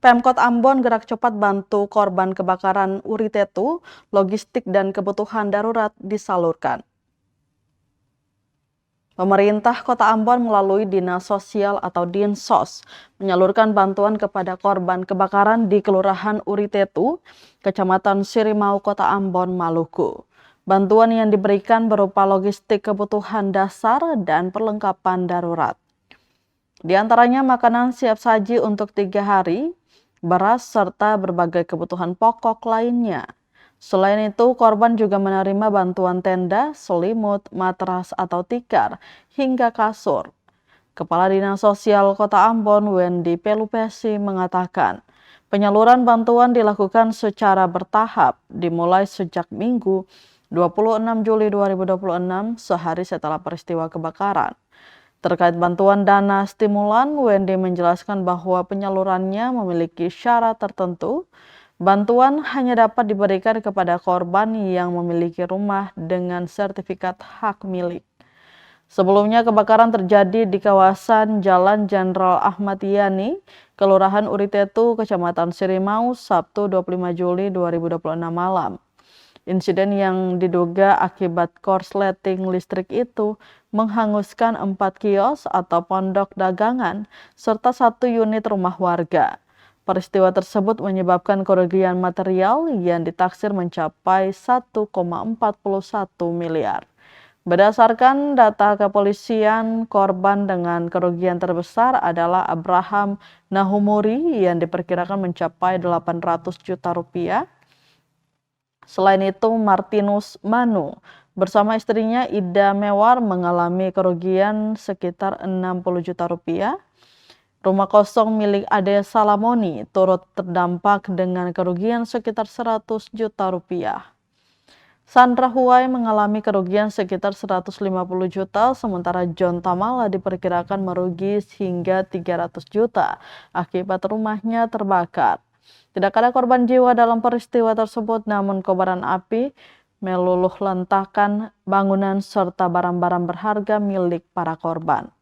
Pemkot Ambon gerak cepat bantu korban kebakaran Uritetu, logistik dan kebutuhan darurat disalurkan. Pemerintah Kota Ambon melalui Dinas Sosial atau Dinsos menyalurkan bantuan kepada korban kebakaran di Kelurahan Uritetu, Kecamatan Sirimau, Kota Ambon, Maluku. Bantuan yang diberikan berupa logistik kebutuhan dasar dan perlengkapan darurat. Di antaranya makanan siap saji untuk 3 hari, beras, serta berbagai kebutuhan pokok lainnya. Selain itu, korban juga menerima bantuan tenda, selimut, matras atau tikar, hingga kasur. Kepala Dinas Sosial Kota Ambon, Wendy Pelupesi, mengatakan, penyaluran bantuan dilakukan secara bertahap, dimulai sejak Minggu 26 Juli 2026, sehari setelah peristiwa kebakaran. Terkait bantuan dana stimulan, Wendy menjelaskan bahwa penyalurannya memiliki syarat tertentu. Bantuan hanya dapat diberikan kepada korban yang memiliki rumah dengan sertifikat hak milik. Sebelumnya kebakaran terjadi di kawasan Jalan Jenderal Ahmad Yani, Kelurahan Uritetu, Kecamatan Sirimau, Sabtu 25 Juli 2026 malam. Insiden yang diduga akibat korsleting listrik itu menghanguskan 4 kios atau pondok dagangan serta 1 unit rumah warga. Peristiwa tersebut menyebabkan kerugian material yang ditaksir mencapai 1,41 miliar. Berdasarkan data kepolisian, korban dengan kerugian terbesar adalah Abraham Nahumuri yang diperkirakan mencapai 800 juta rupiah. Selain itu, Martinus Manu bersama istrinya Ida Mewar mengalami kerugian sekitar 60 juta rupiah. Rumah kosong milik Ade Salamoni turut terdampak dengan kerugian sekitar 100 juta rupiah. Sandra Huai mengalami kerugian sekitar 150 juta, sementara John Tamala diperkirakan merugi hingga 300 juta akibat rumahnya terbakar. Tidak ada korban jiwa dalam peristiwa tersebut, namun kobaran api meluluh lantahkan bangunan serta barang-barang berharga milik para korban.